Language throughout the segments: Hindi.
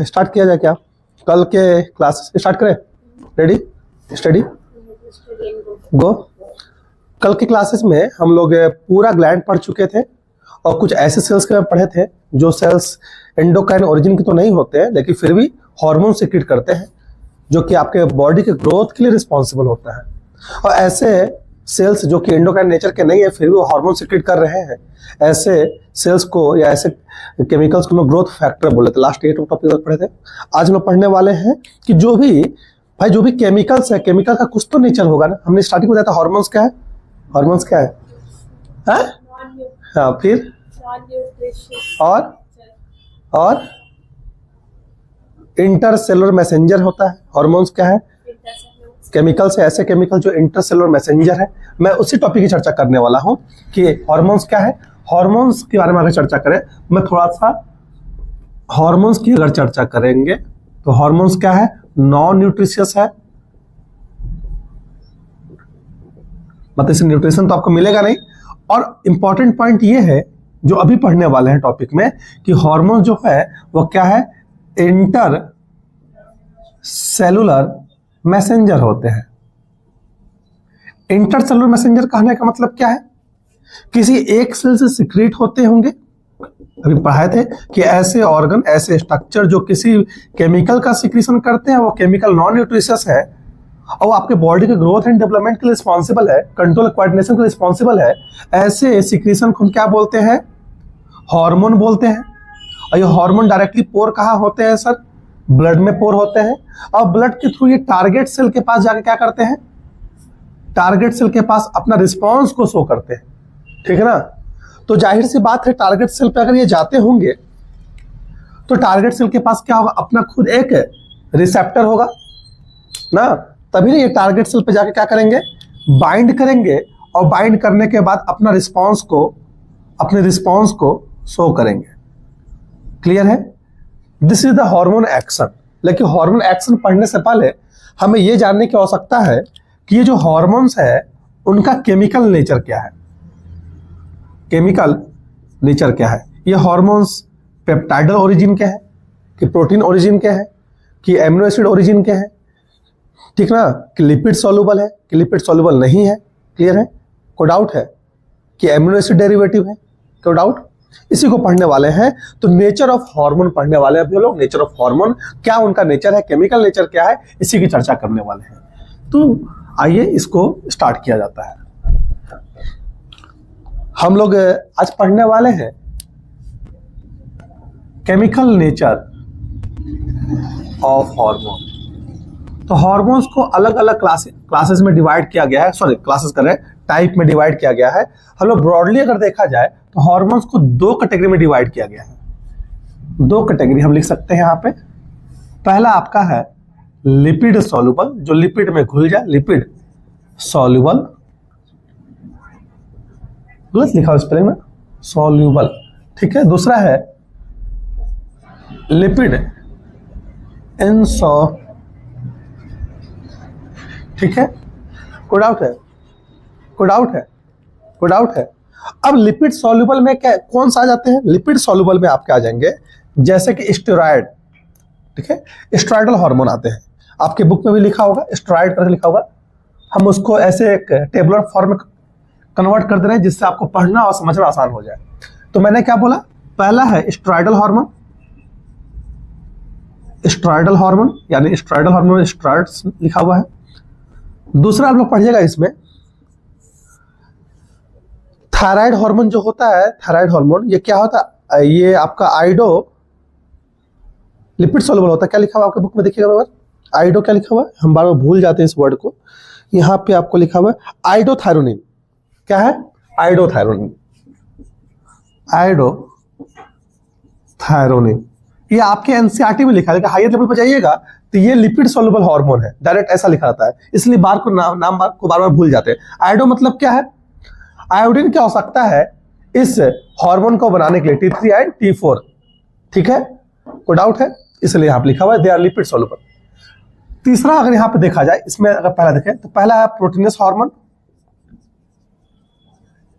स्टार्ट किया जाए क्या? कल के क्लास स्टार्ट करें? रेडी स्टडी गो। कल के क्लासेस में हम लोग पूरा ग्लैंड पढ़ चुके थे और कुछ ऐसे सेल्स के पढ़े थे जो सेल्स एंडोक्राइन ओरिजिन के तो नहीं होते हैं, लेकिन फिर भी हार्मोन सीक्रेट करते हैं जो कि आपके बॉडी के ग्रोथ के लिए रिस्पॉन्सिबल होता है। और ऐसे सेल्स जो कि एंडोक्राइन नेचर के नहीं है फिर भी वो हार्मोन सीक्रेट कर रहे हैं, ऐसे सेल्स को या ऐसे केमिकल्स को ग्रोथ फैक्टर बोले थे। लास्ट 8 टॉपिक पढ़े थे। आज हम लोग पढ़ने वाले हैं कि जो भी केमिकल्स है, केमिकल का कुछ तो नेचर होगा ना। हमने स्टार्टिंग में बताया था हार्मोन्स क्या है। हार्मोन्स क्या है? हाँ, फिर और इंटरसेलुलर मैसेंजर होता है। हार्मोन्स क्या है? केमिकल्स है, ऐसे केमिकल जो इंटरसेलुलर मैसेंजर है। मैं उसी टॉपिक की चर्चा करने वाला हूं कि हार्मोन्स क्या है। हार्मोन्स के बारे में अगर चर्चा करें, मैं थोड़ा सा हार्मोन्स की अगर चर्चा करेंगे तो हार्मोन्स क्या है? नॉन न्यूट्रिशियस है, मतलब इससे न्यूट्रिशन तो आपको मिलेगा नहीं। और इंपॉर्टेंट पॉइंट ये है जो अभी पढ़ने वाले हैं टॉपिक में कि हार्मोन जो है वो क्या है? इंटर सेलुलर मैसेंजर होते हैं। इंटरसेलुलर मैसेंजर कहने का मतलब क्या है? किसी एक सेल से सिक्रीट होते होंगे। अभी पढ़ाए थे कि ऐसे ऑर्गन, ऐसे स्ट्रक्चर जो किसी केमिकल का सिक्रीशन करते हैं, वो केमिकल नॉन न्यूट्रिशियस है और वो आपके बॉडी के ग्रोथ एंड डेवलपमेंट के लिए रिस्पॉन्सिबल है, कंट्रोल कोऑर्डिनेशन के लिए रिस्पॉन्सिबल है। ऐसे सिक्रीशन को हम क्या बोलते हैं? हार्मोन बोलते हैं। और ये हार्मोन डायरेक्टली पोर कहाँ होते हैं सर? ब्लड में पोर होते हैं। और ब्लड के थ्रू ये टारगेट सेल के पास जाके क्या करते हैं? टारगेट सेल के पास अपना रिस्पॉन्स को शो करते हैं, ठीक है ना। तो जाहिर सी बात है टारगेट सेल पे अगर ये जाते होंगे तो टारगेट सेल के पास क्या होगा? अपना खुद एक रिसेप्टर होगा ना, तभी ना ये टारगेट सेल पे जाके क्या करेंगे? बाइंड करेंगे और बाइंड करने के बाद अपने रिस्पॉन्स को शो करेंगे। क्लियर है? This is the hormone action. लेकिन हार्मोन एक्शन पढ़ने से पहले हमें यह जानने की आवश्यकता है कि ये जो हार्मोन्स है उनका केमिकल नेचर क्या है। केमिकल नेचर क्या है? ये हार्मोन्स पेप्टाइडल ओरिजिन के हैं कि प्रोटीन ओरिजिन के हैं कि एमिनो एसिड ओरिजिन के हैं, ठीक ना, कि लिपिड सॉल्युबल है कि लिपिड सॉल्युबल नहीं है। क्लियर है? कोई डाउट है कि एमिनो एसिड डेरिवेटिव है? कोई डाउट? इसी को पढ़ने वाले हैं। तो नेचर ऑफ हार्मोन पढ़ने वाले हैं अभी लोग। नेचर ऑफ हार्मोन क्या उनका नेचर है, केमिकल नेचर क्या है, इसी की चर्चा करने वाले हैं। तो आइए इसको स्टार्ट किया जाता है। हम लोग आज पढ़ने वाले हैं केमिकल नेचर ऑफ हार्मोन। तो हार्मोन्स को अलग अलग क्लासेस में डिवाइड किया गया है, सॉरी क्लासेस कर रहे हैं, टाइप में डिवाइड किया गया है। हम लोग ब्रॉडली अगर देखा जाए तो हार्मोन्स को 2 कैटेगरी में डिवाइड किया गया है। 2 कैटेगरी हम लिख सकते हैं यहाँ पे। पहला आपका है लिपिड सॉल्युबल, जो लिपिड में घुल जाए, लिपिड सॉल्युबल। गलत लिखा स्पेलिंग में, सॉल्युबल, ठीक है। दूसरा है लिपिड इनसॉल्युबल, ठीक है। कोई डाउट है? कोई डाउट है? कोई डाउट है? अब लिपिड सॉल्युबल में क्या कौन सा आ जाते हैं? लिपिड सॉल्युबल में आपके आ जाएंगे जैसे कि स्टेरॉइड, ठीक है। स्टेरॉइडल हार्मोन आते हैं, आपके बुक में भी लिखा होगा, स्टेरॉइड करके लिखा होगा। हम उसको ऐसे एक टेबुलर फॉर्म में कन्वर्ट कर दे रहे हैं जिससे आपको पढ़ना और समझना आसान हो जाए। तो मैंने क्या बोला? पहला है स्टेरॉइडल हार्मोन, स्टेरॉइडल हार्मोन यानी स्टेरॉइडल हार्मोन स्टेरॉइड्स लिखा हुआ है। दूसरा आप लोग पढ़िएगा इसमें थायराइड हार्मोन जो होता है, थायराइड हार्मोन ये क्या होता है? ये आपका आइडो लिपिड सॉल्युबल होता है। क्या लिखा हुआ आपके बुक में देखिएगा बार, आइडो क्या लिखा हुआ है, हम बार बार भूल जाते हैं इस वर्ड को। यहाँ पे आपको लिखा हुआ है आइडोथायरोनिन। क्या है? Iodothyronine, iodothyronine. ये आपके एनसीईआरटी में लिखा है, हायर लेवल पर जाइएगा तो ये लिपिड सॉल्युबल हार्मोन है, डायरेक्ट ऐसा लिखा रहता है, इसलिए बार को नाम को बार बार भूल जाते हैं। आयोडो मतलब क्या है? आयोडीन की आवश्यकता है इस हार्मोन को बनाने के लिए, T3 एंड T4, ठीक है। कोई डाउट है? इसलिए यहां पर लिखा हुआ है दे आर लिपिड सॉल्युबल। तीसरा अगर यहां पे देखा जाए, इसमें अगर पहला देखें तो पहला है प्रोटीनस हार्मोन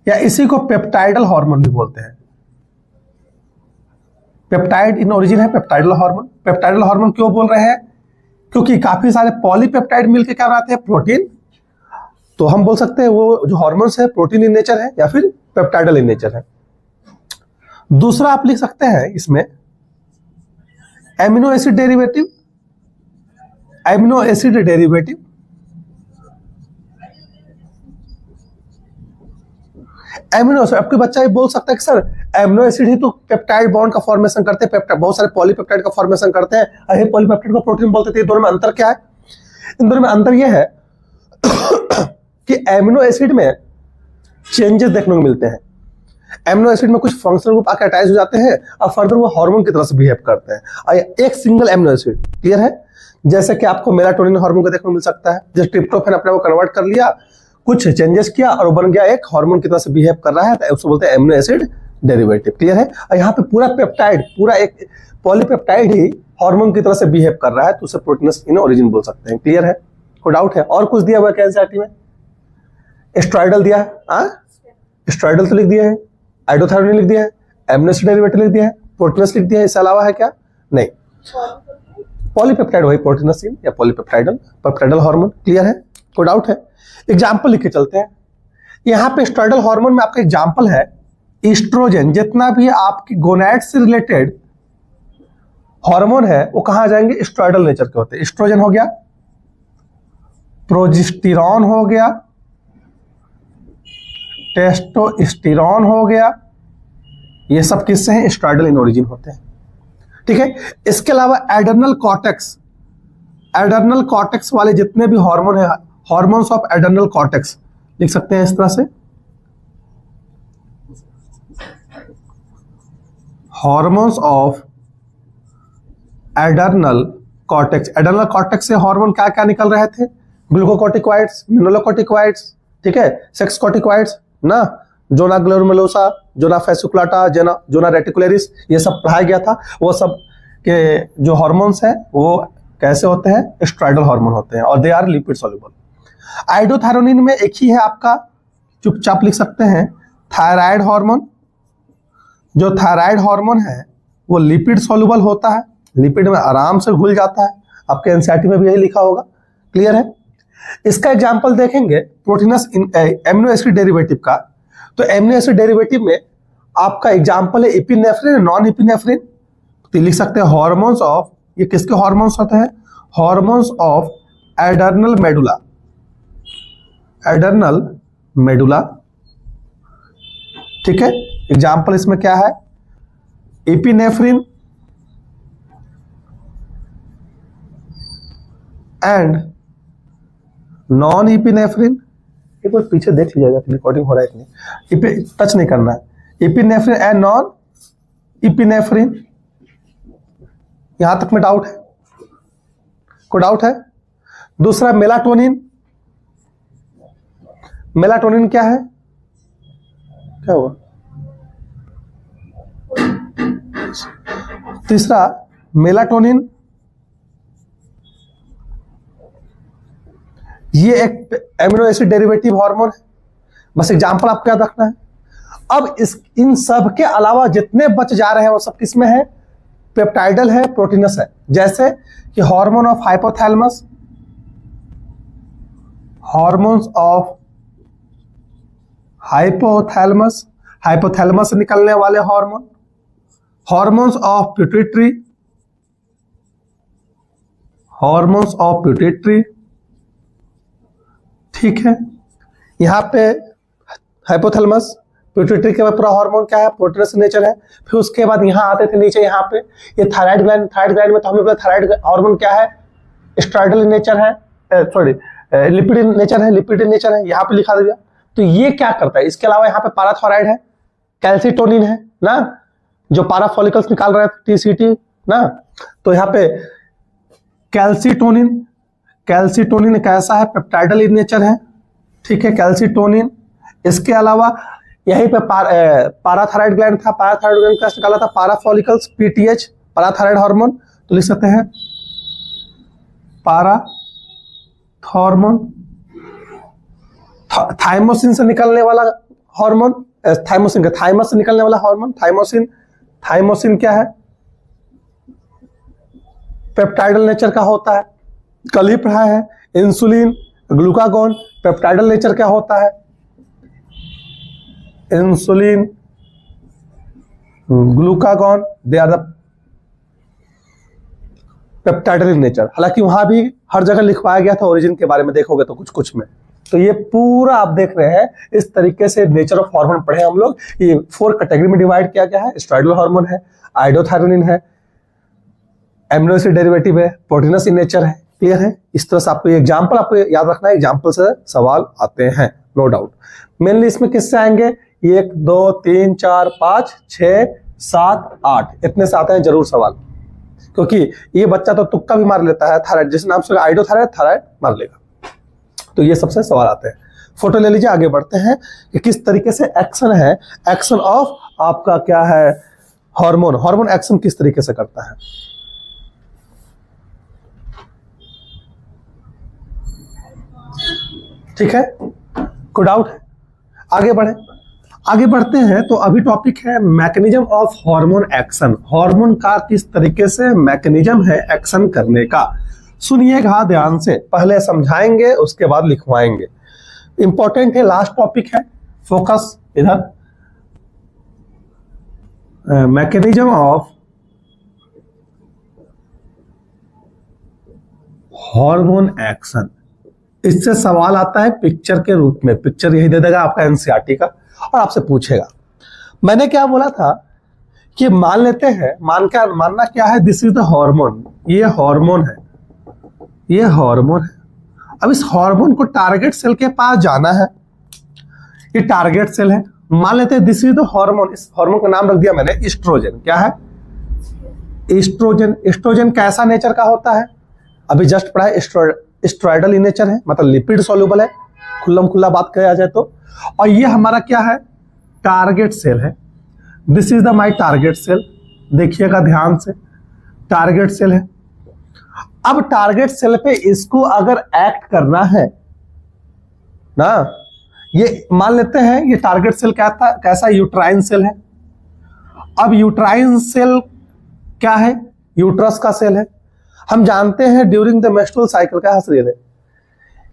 या इसी को पेप्टाइडल हार्मोन भी बोलते हैं। पेप्टाइड इन ओरिजिन है पेप्टाइडल हार्मोन। पेप्टाइडल हार्मोन क्यों बोल रहे हैं? क्योंकि काफी सारे पॉलीपेप्टाइड मिलकर क्या बनाते हैं? प्रोटीन। तो हम बोल सकते हैं वो जो हार्मोन्स है प्रोटीन इन नेचर है या फिर पेप्टाइडल इन नेचर है। दूसरा आप लिख सकते हैं इसमें amino acid derivative. Amino acid derivative amino acid, आपके बच्चा ये बोल सकता है कि सर एमिनो एसिड ही तो पेप्टाइड बॉन्ड का फॉर्मेशन करते हैं, बहुत सारे पॉलीपेप्टाइड का फॉर्मेशन करते हैं, अरे पॉलीपेप्टाइड को प्रोटीन बोलते थे। दोनों में अंतर क्या है? इन दोनों में अंतर यह है कि एमिनो एसिड में चेंजेस देखने को मिलते हैं। एमिनो एसिड में कुछ फंक्शनल ग्रुप आकर अटैच हो जाते हैं और फर्दर वो हार्मोन की तरह से बिहेव करते हैं। और एक सिंगल एमिनो एसिड, क्लियर है? जैसे कि आपको मेलाटोनिन हार्मोन को देखने को मिल सकता है, जैसे ट्रिप्टोफैन अपने को कन्वर्ट कर लिया, कुछ चेंजेस किया और वो बन गया एक हार्मोन की तरह से बिहेव कर रहा है, तो उसको बोलते हैं एमिनो एसिड डेरिवेटिव, क्लियर है? और यहाँ पे पूरा पेप्टाइड, पूरा एक पॉलीपेप्टाइड ही हार्मोन की तरह से बिहेव कर रहा है, तो उसे प्रोटीनस इन ओरिजिन बोल सकते हैं, क्लियर है? कोई डाउट है? और कुछ दिया हुआ है एनसीईआरटी में? स्टेरॉइडल दिया है, स्टेरॉइडल तो लिख दिया है, आइडोथायरोनिन लिख दिया है, एमिनो एसिड डेरिवेटिव लिख दिया है, प्रोटीनस लिख दिया है, इसके अलावा है क्या? नहीं। पॉलीपेप्टाइड वही प्रोटीनसिन या पॉलीपेप्टाइडल पेप्टाइडल हार्मोन, क्लियर है? कोई डाउट है? एग्जाम्पल लिख के चलते हैं। यहाँ पे स्टेरॉइडल हार्मोन में आपका एग्जाम्पल है ईस्ट्रोजन। जितना भी आपकी गोनैड से रिलेटेड हार्मोन है वो कहां जाएंगे? स्टेरॉइडल नेचर के होते हैं। एस्ट्रोजन हो गया, प्रोजेस्टेरॉन हो गया, टेस्टोस्टेरॉन हो गया, ये सब किससे हैं? स्टेरॉइडल इन ओरिजिन होते हैं, ठीक है? इसके अलावा एडर्नल कॉर्टेक्स, एडर्नल कॉर्टेक्स वाले जितने भी हार्मोन है, हार्मोन्स ऑफ एडर्नल कॉर्टेक्स लिख सकते हैं इस तरह से, hormones of adrenal cortex. Adrenal cortex से हार्मोन क्या क्या निकल रहे थे? ग्लूकोकॉर्टिकॉइड्स, मिनरलोकॉर्टिकॉइड्स, ठीक है, सेक्स कॉर्टिकॉइड्स ना, जोना ग्लोमेरुलोसा, जोना फैसिकुलाटा, जोना रेटिकुलरिस, ये सब पढ़ाया गया था। वो सब के जो हार्मोन्स हैं वो कैसे होते हैं? स्टेरॉइडल हार्मोन होते हैं और they are lipid soluble. Iodothyronine में एक ही है आपका, चुपचाप लिख सकते हैं, थायराइड हार्मोन। जो थायराइड हार्मोन है वो लिपिड सॉल्युबल होता है, लिपिड में आराम से घुल जाता है। आपके एनसीईआरटी में भी यही लिखा होगा, क्लियर है? इसका एग्जांपल देखेंगे प्रोटीनस एमिनो एसिड डेरिवेटिव का, तो एमिनो एसिड डेरिवेटिव में आपका एग्जांपल है एपिनेफ्रिन, नॉन एपिनेफ्रिन। तो लिख सकते हैं हार्मोन्स ऑफ, ये किसके हार्मोन्स होते हैं? Hormones of adrenal medulla, adrenal medulla, ठीक है? एग्जांपल इसमें क्या है? Epinephrine and non epinephrine. एक बार पीछे देख लीजिएगा कि रिकॉर्डिंग हो रहा है कि नहीं, टच नहीं करना है। एपिनेफ्रिन एंड नॉन एपिनेफ्रिन, यहां तक में डाउट है? कोई डाउट है? दूसरा मेलाटोनिन। मेलाटोनिन क्या है? क्या हुआ? तीसरा मेलाटोनिन, ये एक एमिनो एसिड डेरिवेटिव हार्मोन है। बस एग्जांपल आपको याद रखना है। अब इन सब के अलावा जितने बच जा रहे हैं वो सब किसमें है? पेप्टाइडल है, प्रोटीनस है। जैसे कि hormone of hypothalamus, hormones of hypothalamus, hypothalamus से निकलने वाले hormone, hormones of pituitary, hormones of pituitary, ठीक है? यहां पे हाइपोथैलेमस, पिट्यूटरी के बाद पूरा हार्मोन क्या है? प्रोटीनस नेचर है। फिर उसके बाद यहां आते थे नीचे, यहाँ पे ये थायराइड ग्लैंड, थायराइड ग्लैंड में तो हमें पता थायराइड हार्मोन क्या है? स्टेरॉइडल नेचर है, सॉरी लिपिड नेचर है, लिपिड नेचर है, यहाँ पे लिखा दिया। तो ये क्या करता है? इसके अलावा यहाँ पे पाराथायराइड है, कैल्सिटोनिन है ना, जो पारा फॉलिकल्स निकाल रहे थे, टीसीटी ना। तो यहाँ पे कैल्सिटोनिन, कैल्सिटोनिन कैसा है? पेप्टाइडल इन नेचर है, ठीक है, कैल्सिटोनिन। इसके अलावा यहीं पे पाराथायराइड ग्लैंड था, पाराथायराइड ग्लैंड कैसे निकाला था? पारा फॉलिकल्स, पीटीएच, पाराथायराइड हार्मोन। तो लिख सकते हैं पारा हार्मोन। थाइमोसिन से निकलने वाला हार्मोन, थाइमोसिन का थाइमस से निकलने वाला हार्मोन थाइमोसिन। थाइमोसिन क्या है? पेप्टाइडल नेचर का होता है, कल ही पढ़ा है। इंसुलिन, ग्लूकागॉन, पेप्टाइडल नेचर क्या होता है? Insulin, glucagon, they are the peptidal in nature. हालांकि वहां भी हर जगह लिखवाया गया था ओरिजिन के बारे में, देखोगे तो कुछ कुछ में। तो ये पूरा आप देख रहे हैं इस तरीके से नेचर ऑफ हार्मोन पढ़े हम लोग। ये 4 कैटेगरी में डिवाइड किया गया है। स्टेरॉइडल हार्मोन है, आइडोथायरोनिन है, एमिनो एसिड डेरिवेटिव है, प्रोटीनस इन नेचर है। क्लियर है? इस तरह से आपको एग्जाम्पल आपको याद रखना है, एग्जाम्पल से सवाल आते हैं, नो डाउट। मेनली इसमें किससे आएंगे? 1 2 3 4 5 6 7 8 इतने से आते हैं जरूर सवाल, क्योंकि ये बच्चा तो तुक्का भी मार लेता है। थायराइड जिस नाम से आइडोथायराइड, थायराइड मार लेगा। तो ये सबसे सवाल आते हैं। फोटो ले लीजिए, आगे बढ़ते हैं कि किस तरीके से एक्शन है, एक्शन ऑफ आपका क्या है हार्मोन, हार्मोन एक्शन किस तरीके से करता है। ठीक है, कोई डाउट है? आगे बढ़े, आगे बढ़ते हैं। तो अभी टॉपिक है mechanism of hormone action. Hormone का किस तरीके से मैकेनिज्म है एक्शन करने का। सुनिएगा ध्यान से, पहले समझाएंगे उसके बाद लिखवाएंगे। इंपॉर्टेंट है, लास्ट टॉपिक है, फोकस इधर। मैकेनिज्म ऑफ हार्मोन एक्शन, इससे सवाल आता है पिक्चर के रूप में। पिक्चर यही दे देगा आपका एनसीईआरटी का और आपसे पूछेगा। मैंने क्या बोला था कि मान लेते हैं, मानना क्या है, दिस इज द हार्मोन, ये हार्मोन है, ये हार्मोन है। अब इस हार्मोन को टारगेट सेल के पास जाना है, ये टारगेट सेल है। मान लेते हैं दिस इज द हार्मोन, इस हार्मोन का नाम रख दिया मैंने एस्ट्रोजन। क्या है? एस्ट्रोजन। एस्ट्रोजन कैसा नेचर का होता है? अभी जस्ट पढ़ा है, स्टेरॉइडल इन नेचर है, मतलब लिपिड सॉल्युबल है, खुल्लम खुल्ला बात किया जाए तो। और ये हमारा क्या है? टारगेट सेल है। This is the my target cell, देखिएगा ध्यान से, टारगेट सेल है। अब टारगेट सेल पे इसको अगर एक्ट करना है ना, ये मान लेते हैं ये टारगेट सेल क्या था, कैसा? यूट्राइन सेल है। अब यूट्राइन सेल क्या है? यूट्रस का सेल है। हम जानते हैं ड्यूरिंग द मेंस्ट्रुअल साइकिल, क्या हंस रही है,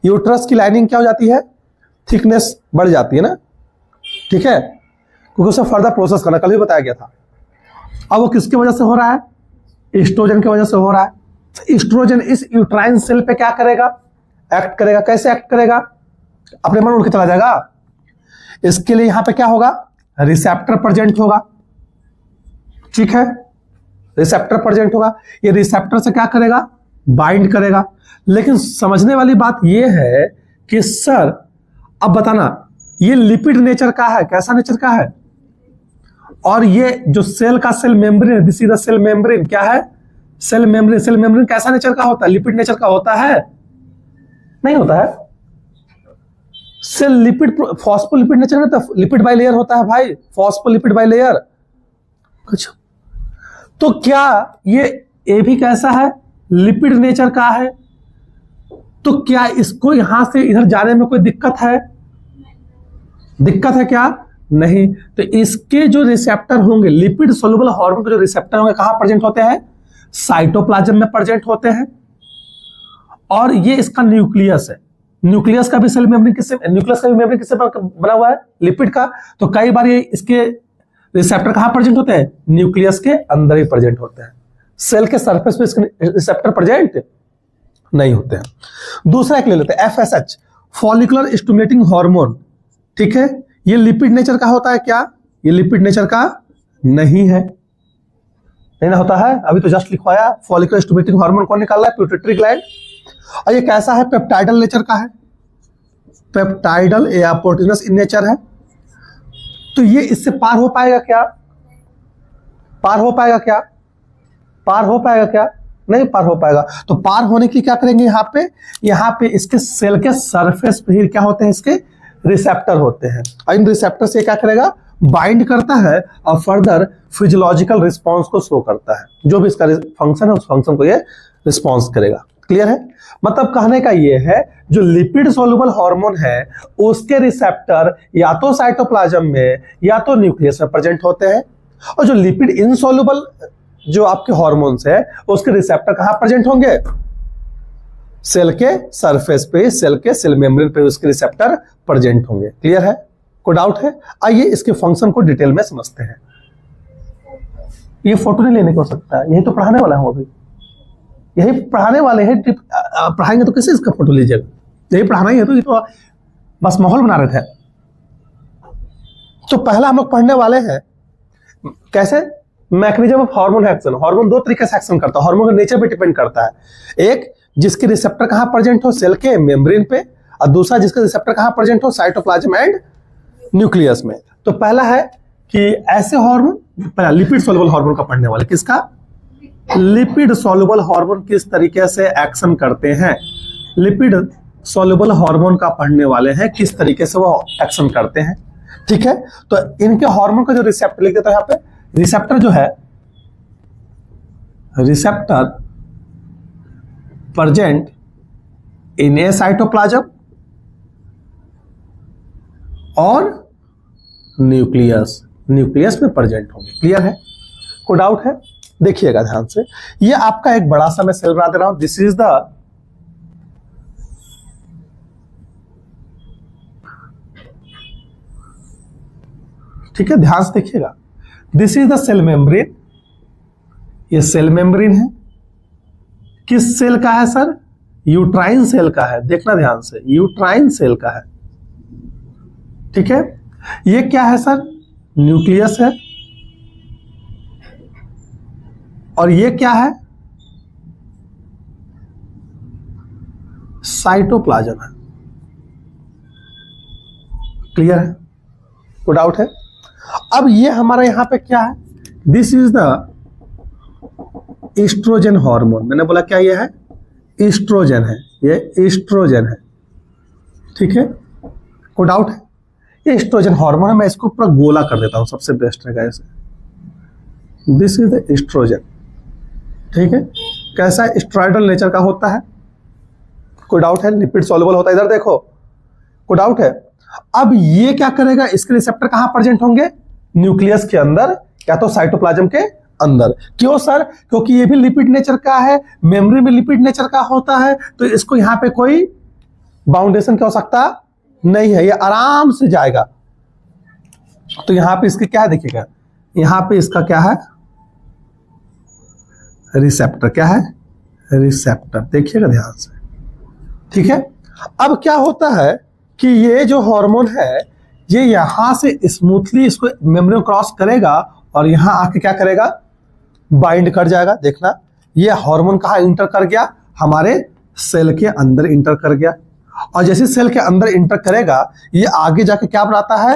यूट्रस की लाइनिंग क्या हो जाती है? थिकनेस बढ़ जाती है ना, ठीक है, क्योंकि उसे फर्दर प्रोसेस करना, कल भी बताया गया था। अब वो किसकी वजह से हो रहा है? एस्ट्रोजन की वजह से हो रहा है। एस्ट्रोजन इस यूट्राइन सेल पे क्या करेगा? एक्ट करेगा। कैसे एक्ट करेगा? अपने मन उड़ के चला जाएगा। इसके लिए यहां पे क्या होगा? रिसेप्टर प्रेजेंट होगा, ठीक है, रिसेप्टर प्रेजेंट होगा। ये रिसेप्टर से क्या करेगा? बाइंड करेगा। लेकिन समझने वाली बात यह है कि सर अब बताना, ये लिपिड नेचर का है, कैसा नेचर का है? और ये जो सेल का सेल मेम्ब्रेन है, this is the cell membrane, क्या है? Cell membrane. सेल मेम्ब्रेन कैसा नेचर का होता है? लिपिड नेचर का होता है? नहीं होता है। सेल लिपिड, फॉस्फोलिपिड नेचर में तो लिपिड बाइलेयर होता है भाई, फॉस्फोलिपिड बाइलेयर। कुछ तो क्या ये भी कैसा है? लिपिड नेचर का है। तो क्या इसको यहां से इधर जाने में कोई दिक्कत है? दिक्कत है क्या? नहीं। तो इसके जो रिसेप्टर होंगे, लिपिड सोल्यूबल हार्मोन के जो रिसेप्टर होंगे, कहां प्रेजेंट होते हैं? साइटोप्लाज्म में प्रेजेंट होते हैं। और ये इसका न्यूक्लियस है। न्यूक्लियस का भी सेल मेम्ब्रेन किससे, न्यूक्लियस का भी मेम्ब्रेन किससे बना हुआ है? लिपिड का। तो कई बार ये इसके रिसेप्टर कहां प्रेजेंट होते हैं? न्यूक्लियस के अंदर ही प्रेजेंट होते हैं। सेल के सरफेस पे इसके रिसेप्टर प्रेजेंट नहीं होते हैं। दूसरा एक ले लेते हैं, FSH, फॉलिकुलर स्टिमुलेटिंग हार्मोन, ठीक है। ये लिपिड नेचर का होता है क्या? ये लिपिड नेचर का नहीं है, नहीं ना होता है। अभी तो जस्ट लिखवाया, फॉलिकुलर स्टिमुलेटिंग हार्मोन कौन निकाल रहा है? Pituitary gland. और ये कैसा है? पेप्टाइडल नेचर का है, पेप्टाइडल या प्रोटीनस इन नेचर है। तो ये इससे पार हो पाएगा क्या? पार हो पाएगा क्या? पार हो पाएगा क्या? नहीं पार हो पाएगा। तो पार होने की क्या करेंगे? यहाँ पे इसके सेल के सरफेस पे ही क्या होते हैं? इसके रिसेप्टर होते हैं। और इन रिसेप्टर से क्या करेगा? बाइंड करता है और फर्दर फिजियोलॉजिकल रिस्पॉन्स को शो करता है। जो भी इसका फंक्शन है, उस फंक्शन को ये रिस्पॉन्स करेगा। क्लियर है? मतलब कहने का ये है, जो लिपिड सोल्यूबल हार्मोन है उसके रिसेप्टर या तो साइटोप्लाज्म में या तो न्यूक्लियस में प्रेजेंट होते हैं। और जो लिपिड इनसोल्यूबल जो आपके हॉर्मोन्स है उसके रिसेप्टर कहां प्रेजेंट होंगे? सेल के सरफेस पे, सेल के सेल मेम्ब्रेन पे उसके रिसेप्टर प्रेजेंट होंगे। क्लियर है? कोई डाउट है? आइए इसके फंक्शन को डिटेल में समझते हैं। ये फोटो नहीं लेने को हो सकता है, यही तो पढ़ाने वाला हूं अभी, यही पढ़ाने वाले हैं। पढ़ाएंगे तो कैसे इसका फोटो लीजिएगा? यही पढ़ाना ही है, तो ये तो बस माहौल बना रहे थे। तो पहला हम लोग पढ़ने वाले हैं कैसे mechanism of hormone action. Hormone दो तरीके से एक्शन करता है, हार्मोन के नेचर पे डिपेंड करता है। एक जिसके रिसेप्टर कहां प्रेजेंट हो? सेल के मेम्ब्रेन पे, और दूसरा जिसका रिसेप्टर कहां प्रेजेंट हो? साइटोप्लाज्म एंड न्यूक्लियस में। तो पहला है कि ऐसे हार्मोन, पहला लिपिड सॉल्युबल हार्मोन का पढ़ने वाले। किसका? लिपिड सॉल्युबल हार्मोन किस तरीके से एक्शन करते हैं, लिपिड सॉल्युबल हार्मोन का पढ़ने वाले हैं, किस तरीके से वो एक्शन करते हैं। ठीक है, तो इनके हार्मोन का जो रिसेप्टर लिख देता है यहां पे, रिसेप्टर जो है, receptor present in A cytoplasm और न्यूक्लियस, न्यूक्लियस में प्रेजेंट होंगे। क्लियर है? कोई डाउट है? देखिएगा ध्यान से, ये आपका एक बड़ा सा मैं सेल बना दे रहा हूं। दिस इज द ठीक है, ध्यान से देखिएगा, this is the cell membrane. ये सेल मेम्ब्रेन है, किस सेल का है सर? यूट्राइन सेल का है। देखना ध्यान से, यूट्राइन सेल का है। ठीक है, ये क्या है सर? न्यूक्लियस है। और ये क्या है? साइटोप्लाज्म है। क्लियर है? कोई डाउट है? अब ये हमारा यहां पे क्या है? This is the oestrogen hormone. मैंने बोला क्या ये है? ईस्ट्रोजन है, ये ईस्ट्रोजन है। ठीक है, कोई डाउट है? ये ईस्ट्रोजन हार्मोन है। मैं इसको पूरा गोला कर देता हूं, सबसे बेस्ट रहेगा ऐसे। This is the oestrogen. ठीक है, कैसा है? स्टेरॉयडल नेचर का होता है। कोई डाउट है? लिपिड सॉल्युबल होता है। इधर देखो, कोई डाउट है? अब ये क्या करेगा? इसके रिसेप्टर कहां प्रेजेंट होंगे? न्यूक्लियस के अंदर या तो साइटोप्लाज्म के अंदर। क्यों सर? क्योंकि ये भी लिपिड नेचर का है, मेम्ब्रेन में लिपिड नेचर का होता है, तो इसको यहां पे कोई बाउंडेशन की आवश्यकता नहीं है, ये आराम से जाएगा। तो यहां पे इसके क्या है? देखिएगा, यहां पे इसका क्या है? रिसेप्टर। क्या है? रिसेप्टर। देखिएगा ध्यान से। ठीक है, अब क्या होता है कि ये जो हार्मोन है ये यहां से स्मूथली इसको मेम्ब्रेन क्रॉस करेगा और यहां आके क्या करेगा? बाइंड कर जाएगा। देखना, ये हार्मोन कहां इंटर कर गया? हमारे सेल के अंदर इंटर कर गया। और जैसे सेल के अंदर इंटर करेगा, ये आगे जाके क्या बनाता है?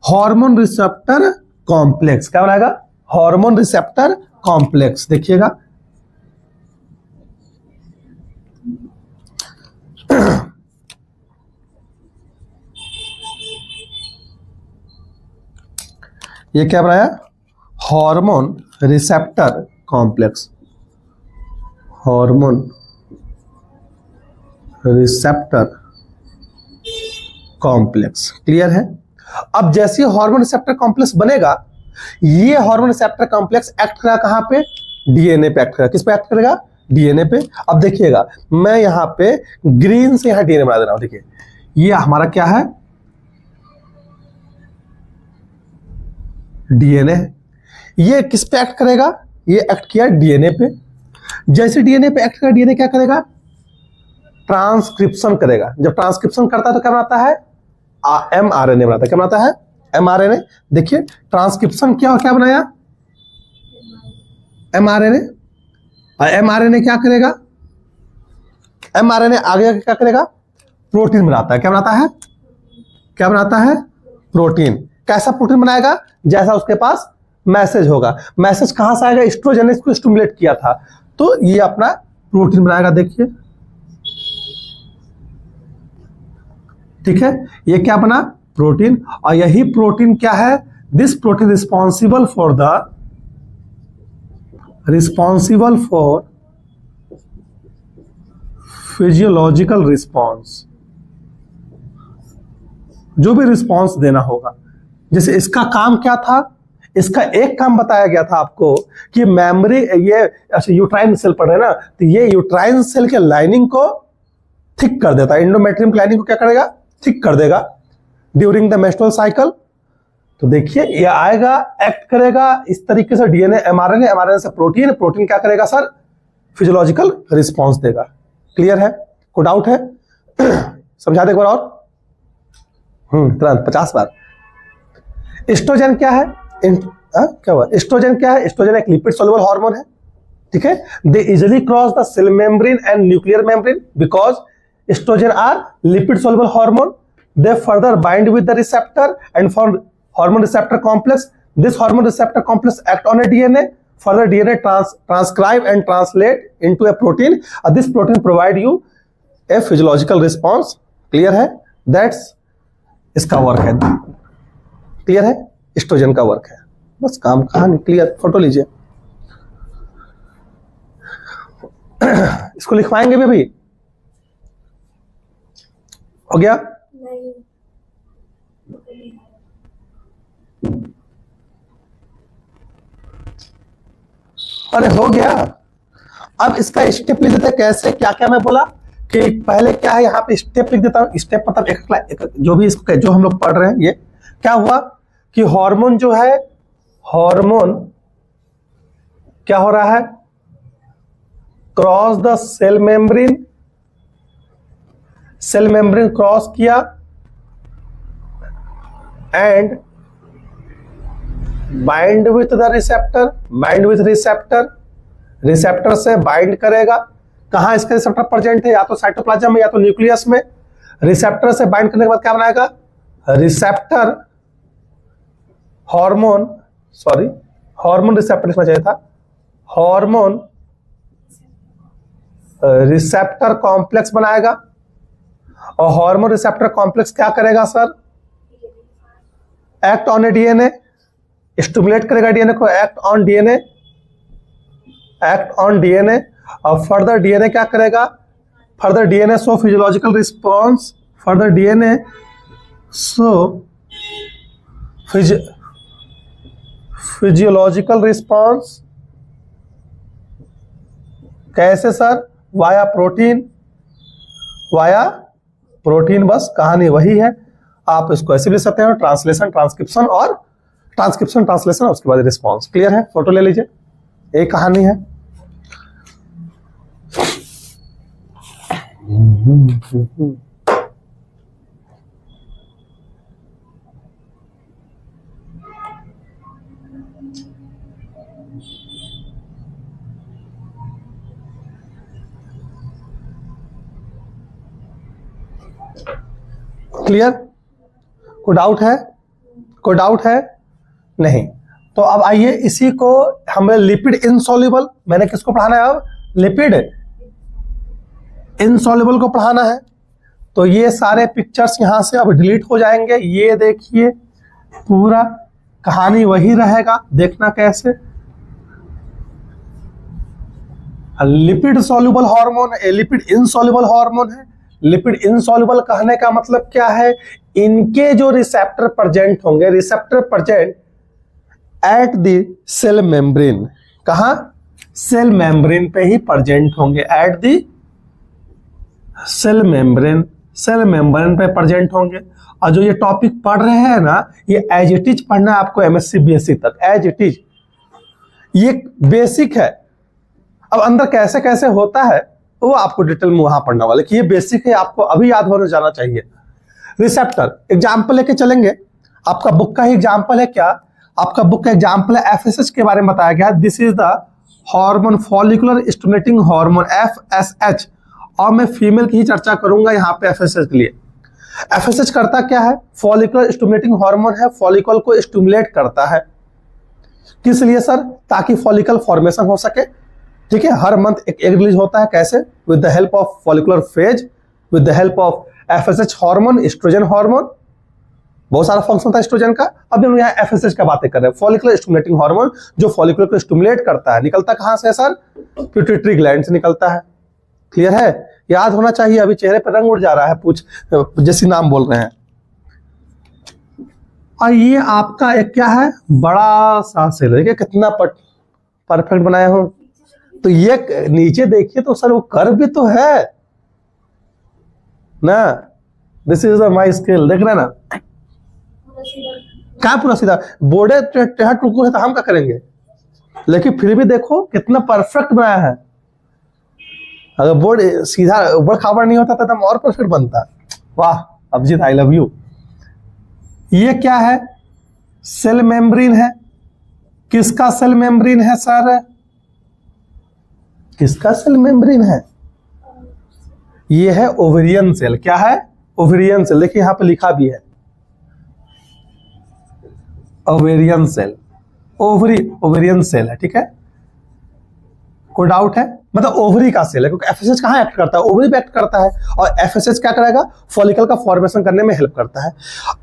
Hormone receptor complex. क्या बनाएगा? Hormone receptor complex. देखिएगा, ये क्या बनाया? Hormone receptor complex. Hormone receptor complex. Clear है? अब जैसे हार्मोन रिसेप्टर कॉम्प्लेक्स बनेगा, ये हार्मोन रिसेप्टर कॉम्प्लेक्स एक्ट करेगा कहां पे? डीएनए पे एक्ट करेगा। किस पे एक्ट करेगा? डीएनए पे। अब देखिएगा, मैं यहां पे ग्रीन से यहां डीएनए बना दे रहा हूं। देखिए, ये हमारा क्या है? डीएनए। ये किस पे एक्ट करेगा? ये एक्ट किया डीएनए पे। जैसे डीएनए पे एक्ट करेगा, डीएनए क्या करेगा? ट्रांसक्रिप्शन करेगा। जब ट्रांसक्रिप्शन करता है तो क्या बनाता है? एमआरएनए बनाता है। क्या बनाता है? एमआरएनए। देखिए, ट्रांसक्रिप्शन क्या क्या बनाया? एमआरएनए। और एमआरएनए क्या करेगा? एमआरएनए आगे क्या करेगा? प्रोटीन बनाता है। क्या बनाता है? क्या बनाता है? प्रोटीन। कैसा प्रोटीन बनाएगा? जैसा उसके पास मैसेज होगा। मैसेज कहां से आएगा? एस्ट्रोजन ने इसको स्टिमुलेट किया था, तो ये अपना प्रोटीन बनाएगा। देखिए, ठीक है, ये क्या बना? प्रोटीन। और यही प्रोटीन क्या है? This protein responsible for physiological response. जो भी रिस्पॉन्स देना होगा, जैसे इसका काम क्या था? इसका एक काम बताया गया था आपको कि मेमोरी, ये अच्छा यूट्राइन सेल पढ़ रहे हैं ना, तो ये यूट्राइन सेल के लाइनिंग को थिक कर देता है, एंडोमेट्रियम की लाइनिंग को क्या करेगा, थिक कर देगा ड्यूरिंग द मेंस्ट्रुअल साइकिल। तो देखिए ये आएगा, एक्ट करेगा इस तरीके से डीएनए एमआरएनए, एमआरएनए से प्रोटीन, प्रोटीन क्या करेगा सर, फिजियोलॉजिकल रिस्पॉन्स देगा। क्लियर है, कोई डाउट है? समझा दे एक बार और, तुरंत 50 बार। एस्ट्रोजन क्या है? क्या हुआ? एस्ट्रोजन क्या है? एस्ट्रोजन एक लिपिड सोल्युबल हार्मोन है, ठीक है। They easily cross the cell membrane and nuclear membrane because oestrogen are lipid soluble hormone. They further bind with the receptor and form hormone receptor complex. This hormone receptor complex act on a DNA. Further DNA transcribe and translate into a protein. This protein provide you a physiological response. Clear है? That's इसका वर्क है। क्लियर है? एस्ट्रोजन का वर्क है। बस काम कहानी क्लियर। फोटो लीजिए। इसको लिखवाएंगे भी अभी? हो गया? अरे हो गया। अब इसका स्टेप लिख देते हैं। कैसे, क्या क्या मैं बोला कि पहले क्या है, यहाँ पे स्टेप लिख देता हूं। स्टेप मतलब एक जो भी इसको जो हम लोग पढ़ रहे हैं, ये क्या हुआ कि हार्मोन जो है, हार्मोन क्या हो रहा है, cross the cell membrane, cell membrane cross किया and bind with the receptor, bind with receptor, receptor से बाइंड करेगा। कहां इसका रिसेप्टर प्रेजेंट है, या तो साइटोप्लाज्म में या तो न्यूक्लियस में। रिसेप्टर से बाइंड करने के बाद क्या बनाएगा, receptor hormone, sorry hormone receptor इसमें चाहिए था, हार्मोन रिसेप्टर कॉम्प्लेक्स बनाएगा। और हार्मोन रिसेप्टर कॉम्प्लेक्स क्या करेगा sir, act on a DNA, stimulate करेगा डीएनए को, act on DNA, act on DNA. और फर्दर डीएनए क्या करेगा, further DNA show physiological response, further DNA show physiological response. कैसे sir, via protein, via protein. बस कहानी वही है। आप इसको ऐसे भी सकते हैं, ट्रांसलेशन ट्रांसक्रिप्शन, और ट्रांसक्रिप्शन ट्रांसलेशन, उसके बाद रिस्पॉन्स। क्लियर है? फोटो ले लीजिए, एक कहानी है। क्लियर? कोई डाउट है? कोई डाउट है? नहीं। तो अब आइए, इसी को हमें लिपिड इनसॉल्युबल, मैंने किसको पढ़ाना है अब, लिपिड इनसॉल्युबल को पढ़ाना है। तो ये सारे पिक्चर्स यहां से अब डिलीट हो जाएंगे। ये देखिए पूरा कहानी वही रहेगा, देखना कैसे। Lipid soluble hormone, lipid insoluble hormone है। लिपिड इनसॉल्युबल कहने का मतलब क्या है, इनके जो रिसेप्टर प्रेजेंट होंगे, receptor present at the cell membrane, कहां, सेल मेम्ब्रेन पे ही प्रेजेंट होंगे, at the cell membrane, cell membrane पे प्रेजेंट होंगे। और जो ये टॉपिक पढ़ रहे हैं ना, ये एज इट इज पढ़ना है आपको, एमएससी बीएससी तक, एज इट इज। ये बेसिक है। अब अंदर कैसे कैसे होता है वो आपको डिटेल में वहां पढ़ना वाले, कि ये बेसिक है, आपको अभी याद होने जाना चाहिए। रिसेप्टर एग्जाम्पल लेके चलेंगे। आपका बुक का ही एग्जाम्पल है क्या, आपका बुक का एग्जाम्पल है एफएसएच के बारे में बताया गया। This is the hormone, follicular stimulating hormone, FSH. और मैं फीमेल की ही चर्चा करूंगा यहाँ पे एफएसएच के लिए। एफएसएच करता क्या है, फॉलिकुलर स्टिमुलेटिंग हार्मोन है, फॉलिकल को स्टिमुलेट करता है। किस लिए सर, ताकि फॉलिकल फॉर्मेशन हो सके। ठीक है, हर मंथ एक रिलीज होता है। कैसे, with the help of follicular phase, with the help of FSH hormone, oestrogen hormone. बहुत सारा फंक्शन था एस्ट्रोजन का। अब हम यहाँ एफएसएच का बातें कर रहे हैं, फॉलिकुलर स्टिमुलेटिंग हार्मोन, जो फॉलिकुलर को स्टिमुलेट करता है। निकलता कहां से सर, पिट्यूटरी ग्लैंड से निकलता है। क्लियर है? याद होना चाहिए। अभी चेहरे पर रंग उड़ जा रहा है, पूछ जैसी नाम बोल रहे हैं। और ये आपका एक क्या है, बड़ा सा सेल। देखिए कितना परफेक्ट बनाया हूं। तो ये नीचे देखिए तो सर वो कर्व भी तो है ना। दिस इज माई स्केल, देख रहे हैं ना, क्या पूरा सीधा। बोर्डे टेढ़ा टुकड़ है तो हम क्या करेंगे, लेकिन फिर भी देखो कितना परफेक्ट बनाया है। अगर बोर्ड सीधा ऊबड़ खाबड़ नहीं होता तो और परफेक्ट बनता। वाह अभिजीत, आई लव यू। ये क्या है, सेल मेम्ब्रेन है। किसका सेल मेम्ब्रेन है सर, किसका सेल मेम्ब्रेन है? ये है ओवेरियन सेल। क्या है, ओवेरियन सेल। देखिए यहां पे लिखा भी है ओवेरियन सेल, ओवेरियन सेल है, ठीक है। कोई डाउट है? मतलब ओवरी का सेल है, क्योंकि एफएसएच कहां एक्ट करता है, ओवरी पे एक्ट करता है। और एफएसएच क्या करेगा, फॉलिकल का फॉर्मेशन करने में हेल्प करता है।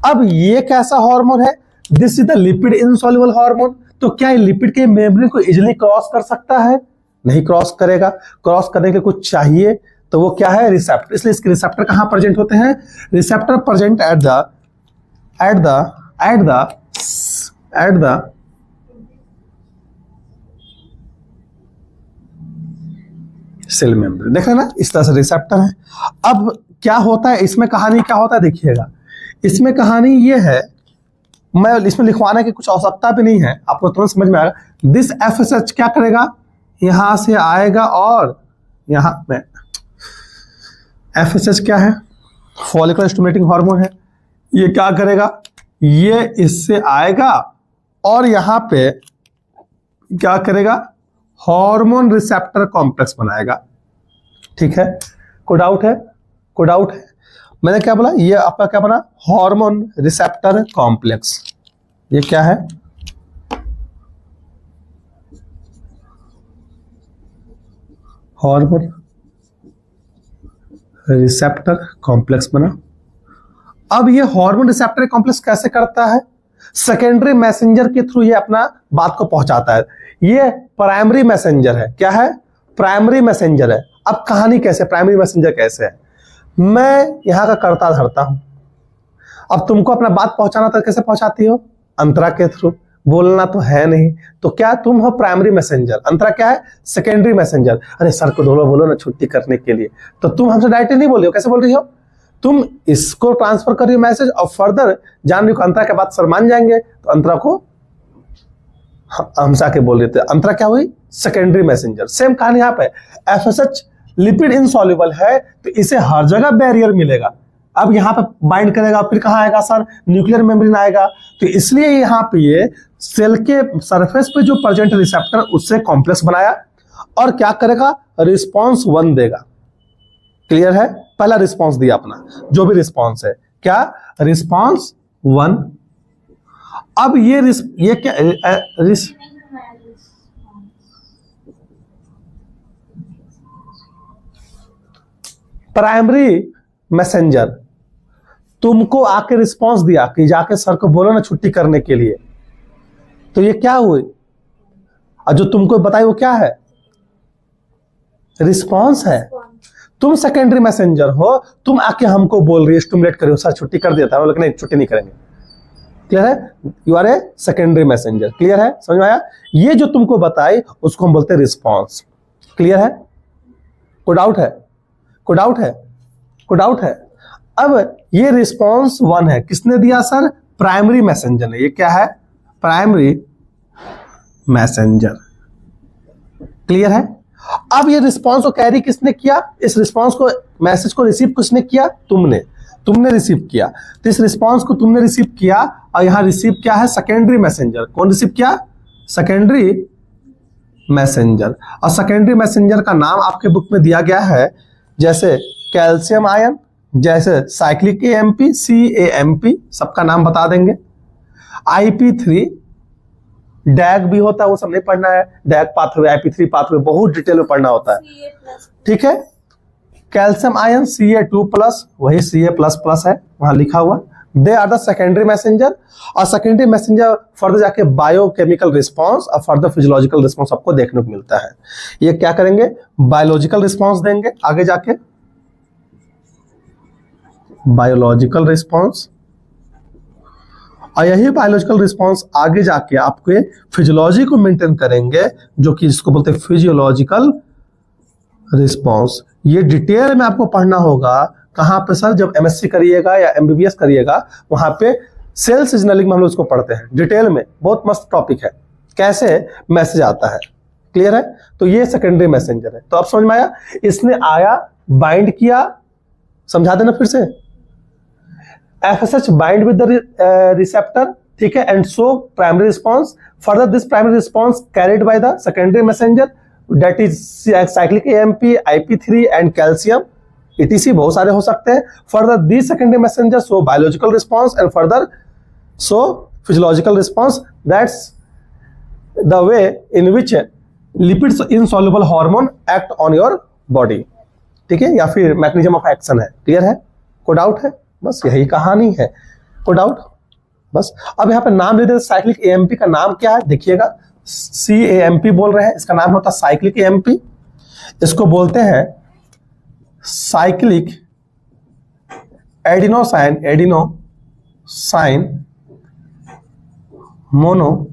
अब ये कैसा हार्मोन है, this is the lipid insoluble hormone. तो क्या ये लिपिड के मेम्ब्रेन को इजीली क्रॉस कर सकता है? नहीं क्रॉस करेगा। क्रॉस करने के कुछ चाहिए, तो वो क्या है, रिसेप्टर। इसलिए इसके रिसेप्टर कहां प्रेजेंट होते हैं, receptor present at the cell membrane. देख रहे हैं ना, इस तरह से रिसेप्टर है। अब क्या होता है इसमें, कहानी क्या होता है देखिएगा। इसमें कहानी ये है, मैं इसमें लिखवाने की कुछ आवश्यकता भी नहीं है, आपको तुरंत समझ में आएगा। दिस एफएसएच क्या करेगा, यहां से आएगा और यहां में एफएसएच क्या है, फॉलिकुलर स्टिमुलेटिंग हार्मोन है। ये क्या करेगा, ये इससे आएगा और यहां पे क्या करेगा, हार्मोन रिसेप्टर कॉम्प्लेक्स बनाएगा। ठीक है, कोई डाउट है? कोई डाउट है? मैंने क्या बोला, ये आपका क्या बना, हार्मोन रिसेप्टर कॉम्प्लेक्स। ये क्या है, हार्मोन रिसेप्टर कॉम्प्लेक्स बना। अब ये हार्मोन रिसेप्टर कॉम्प्लेक्स कैसे करता है, सेकेंडरी मैसेंजर के थ्रू ये अपना बात को पहुंचाता है। ये प्राइमरी मैसेंजर है। क्या है, प्राइमरी मैसेंजर है। अब कहानी कैसे, प्राइमरी मैसेंजर कैसे है, मैं यहां का करता धरता हूं। अब तुमको अपना बात पहुंचाना तो कैसे पहुंचाती हो, अंतरा के थ्रू। बोलना तो है नहीं, तो क्या तुम हो प्राइमरी मैसेंजर, अंतरा क्या है, सेकेंडरी मैसेंजर। अरे सर को बोलो ना छुट्टी करने के लिए, तो तुम हमसे डायरेक्टली नहीं बोल रही हो, कैसे बोल रही हो, तुम इसको ट्रांसफर कर रही हो मैसेज, और फर्दर जान रही हो अंतरा के बात सर मान जाएंगे, तो अंतरा को हमसे आके बोल रहे थे। अंतरा क्या हुई, सेकेंडरी मैसेंजर। सेम कहानी यहाँ पे, एफएसएच लिपिड इनसॉल्युबल है तो इसे हर जगह बैरियर मिलेगा। अब यहां पे बाइंड करेगा, फिर कहां आएगा सर, न्यूक्लियर मेम्ब्रेन आएगा। तो इसलिए यहां पे ये सेल के सरफेस पे जो प्रेजेंट रिसेप्टर उससे कॉम्प्लेक्स बनाया और क्या करेगा, रिस्पॉन्स 1 देगा। क्लियर है, पहला रिस्पॉन्स दिया अपना, जो भी रिस्पॉन्स है, क्या, रिस्पॉन्स 1। अब ये क्या प्राइमरी मैसेंजर तुमको आके रिस्पांस दिया कि जाके सर को बोलो ना छुट्टी करने के लिए, तो ये क्या हुई, और जो तुमको बताई वो क्या है, रिस्पांस है। तुम सेकेंडरी मैसेंजर हो, तुम आके हमको बोल रही है स्टिमुलेट करो, सर छुट्टी कर देता है, लेकिन नहीं छुट्टी नहीं करेंगे। क्लियर है, you are a secondary messenger. Clear है, समझ में आया? ये जो तुमको बताई उसको हम बोलते हैं रिस्पॉन्स। क्लियर है, कोई डाउट है? कोई डाउट है? कोई डाउट है? अब ये रिस्पॉन्स 1 है, किसने दिया सर, प्राइमरी मैसेंजर ने। ये क्या है, प्राइमरी मैसेंजर। क्लियर है? अब ये रिस्पॉन्स को कैरी किसने किया, इस रिस्पॉन्स को, मैसेज को रिसीव किसने किया, तुमने रिसीव किया। तो इस रिस्पॉन्स को तुमने रिसीव किया, और यहां रिसीव क्या है, सेकेंडरी मैसेंजर। कौन रिसीव किया, सेकेंडरी मैसेंजर। और सेकेंडरी मैसेंजर का नाम आपके बुक में दिया गया है, जैसे कैल्शियम आयन, जैसे साइक्लिक एएमपी, CAMP, सबका नाम बता देंगे। IP3 डैग भी होता है, वो सब नहीं पढ़ना है, डैग पाथवे, IP3 पाथवे बहुत डिटेल में पढ़ना होता है। ठीक है, कैल्शियम आयन Ca2+, वही Ca++ है वहां लिखा हुआ। They are the secondary messenger. और सेकेंडरी मैसेंजर फर्दर जाके बायोकेमिकल रिस्पॉन्स और फर्दर फिजियोलॉजिकल रिस्पॉन्स आपको देखने को मिलता है। ये क्या करेंगे, बायोलॉजिकल रिस्पॉन्स देंगे आगे जाके, बायोलॉजिकल रिस्पॉन्स। और यही बायोलॉजिकल रिस्पॉन्स आगे जाके आपके फिजियोलॉजी को मेंटेन करेंगे, जो कि इसको बोलते हैं फिजियोलॉजिकल रिस्पॉन्स। ये डिटेल में आपको पढ़ना होगा। कहाँ पे सर? जब एमएससी करिएगा या एमबीबीएस करिएगा, वहां पे सेल सिग्नलिंग में हम लोग इसको पढ़ते हैं डिटेल में। बहुत मस्त टॉपिक है, कैसे मैसेज आता है। क्लियर है? तो ये सेकेंडरी मैसेंजर है। तो अब समझ में आया, इसने आया, बाइंड किया, समझा देना फिर से। FSH bind with the receptor, ठीक है, and show primary response. Further this primary response carried by the secondary messenger that is cyclic AMP, IP3 and calcium, etc. बहुत सारे हो सकते हैं। Further these secondary messengers show biological response and further show physiological response. That's the way in which lipids insoluble hormone act on your body, ठीक है, या फिर mechanism of action है। क्लियर है? कोई डाउट है? बस यही कहानी है। कोई डाउट? बस अब यहाँ पे नाम दे देते। साइक्लिक AMP का नाम क्या है देखिएगा, CAMP बोल रहे हैं, इसका नाम होता है साइक्लिक AMP। इसको बोलते हैं साइक्लिक एडिनोसाइन मोनोफॉस्फेट।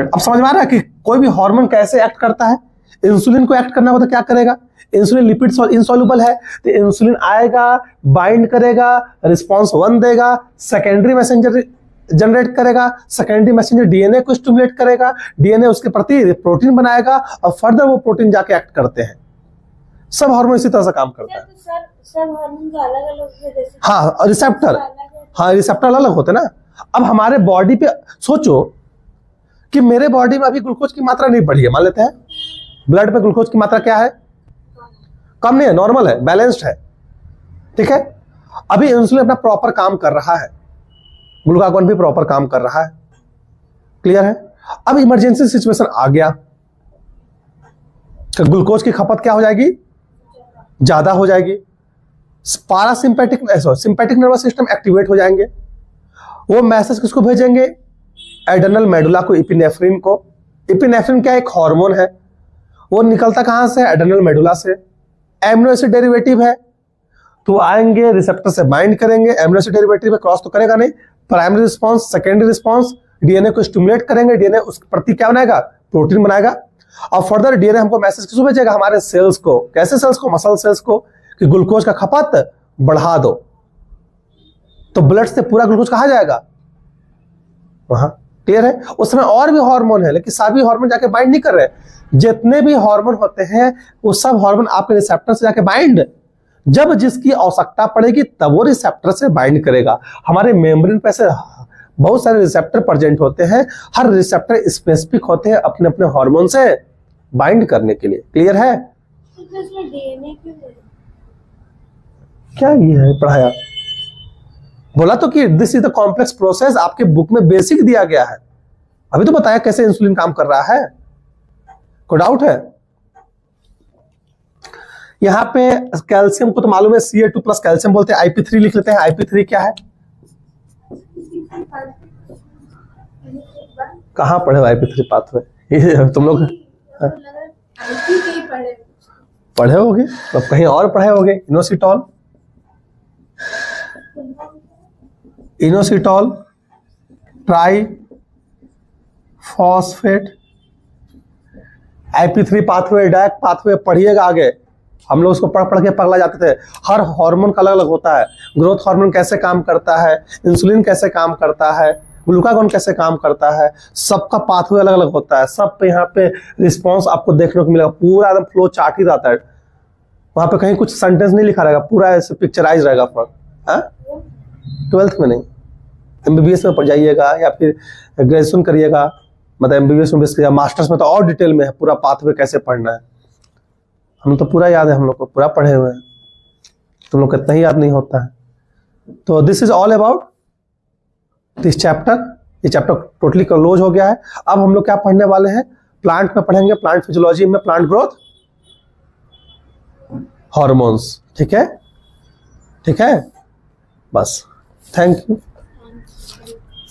अब समझ में आ रहा है कि कोई भी हार्मोन कैसे एक्ट करता है। इंसुलिन को एक्ट करना हो तो क्या करेगा? इंसुलिन लिपिड इंसॉल्युबल है, तो इंसुलिन आएगा, बाइंड करेगा, रिस्पॉन्स 1 देगा, सेकेंडरी मैसेंजर जनरेट करेगा, सेकेंडरी मैसेंजर डीएनए को स्टिमुलेट करेगा, डीएनए उसके प्रति प्रोटीन बनाएगा और फर्दर वो प्रोटीन जाके एक्ट करते हैं। सब हार्मोन इसी तरह से काम करता है। सब हार्मोन का अलग-अलग है जैसे। हाँ, रिसेप्टर, हाँ रिसेप्टर अलग होते हैं ना। अब हमारे बॉडी पे सोचो कि मेरे बॉडी में अभी ग्लूकोज की मात्रा नहीं बढ़ी है, मान लेते हैं ब्लड पे ग्लूकोज की मात्रा क्या है? कम नहीं है, नॉर्मल है, बैलेंस्ड है, ठीक है। अभी इंसुलिन अपना प्रॉपर काम कर रहा है, ग्लूकागॉन भी प्रॉपर काम कर रहा है। क्लियर है? अब इमरजेंसी सिचुएशन आ गया तो ग्लूकोज की खपत क्या हो जाएगी? ज्यादा हो जाएगी। पारासिम्पैथिक सिंपैथिक नर्वस सिस्टम एक्टिवेट हो जाएंगे। वो मैसेज किसको भेजेंगे? एड्रेनल मेडुला को, इपिनेफ्रिन को। इपिनेफ्रिन क्या? एक हार्मोन है। वो निकलता कहां से? एड्रेनल मेडुला से। एमिनो एसिड डेरिवेटिव है, तो आएंगे रिसेप्टर से बाइंड करेंगे। एमिनो एसिड डेरिवेटिव में क्रॉस तो करेगा नहीं। Primary response, secondary response, DNA को स्टिमुलेट करेंगे, डीएनए उस प्रति क्या बनाएगा? प्रोटीन बनाएगा। और फर्दर डीएनए हमको मैसेज किसको भेजेगा? हमारे सेल्स को। कैसे सेल्स को? मसल सेल्स को, कि ग्लूकोज का खपत बढ़ा दो। तो ब्लड से पूरा ग्लूकोज कहा जाएगा? वहां। क्लियर है? उस समय और भी हार्मोन है, लेकिन सभी हार्मोन जाके बाइंड नहीं कर रहे। जितने भी हार्मोन होते हैं वो सब हार्मोन आपके रिसेप्टर से जाके बाइंड, जब जिसकी आवश्यकता पड़ेगी तब वो रिसेप्टर से बाइंड करेगा। हमारे मेम्ब्रेन पे से बहुत सारे रिसेप्टर प्रेजेंट होते हैं, हर रिसेप्टर स्पेसिफिक होते हैं अपने अपने हार्मोन से बाइंड करने के लिए। क्लियर है? क्या ये है पढ़ाया? बोला तो कि this is the complex process, आपके बुक में बेसिक दिया गया है। अभी तो बताया कैसे इंसुलिन काम कर रहा है। कोई डाउट है? यहां पे कैल्शियम को तो मालूम है, Ca2 प्लस कैल्शियम बोलते हैं। IP3 लिख लेते हैं। IP3 क्या है? कहां पढ़े हो IP3 पाथवे? तुम लोग पढ़े होगे, अब कहीं और पढ़े होगे। Inositol tri phosphate, IP3 pathway, डायक पाथवे पढ़िएगा आगे। हम लोग उसको पढ़ के पगला जाते थे। हर हार्मोन का अलग अलग होता है। ग्रोथ हार्मोन कैसे काम करता है, इंसुलिन कैसे काम करता है, ग्लूकागॉन कैसे काम करता है, सबका पाथवे अलग अलग होता है। सब पे यहाँ पे रिस्पॉन्स आपको देखने को मिलेगा। पूरा एकदम फ्लो चार्ट ही रहता है। वहां पे कहीं कुछ सेंटेंस नहीं लिखा रहेगा, पूरा ऐसे पिक्चराइज रहेगा। पर 12th में नहीं, MBBS में पढ़ जाइएगा या फिर ग्रेजुएशन करिएगा, मतलब MBBS में बेस, मास्टर्स में तो और डिटेल में है पूरा पाथवे कैसे पढ़ना है। हम तो पूरा याद है, हम लोग को पूरा पढ़े हुए हैं। तुम लोग को इतना ही याद नहीं होता है। तो this is all about this chapter. ये चैप्टर टोटली क्लोज हो गया है। अब हम लोग क्या पढ़ने वाले हैं? प्लांट में पढ़ेंगे, प्लांट फिजियोलॉजी में प्लांट ग्रोथ हार्मोन्स। ठीक है? ठीक है, बस। Thank you.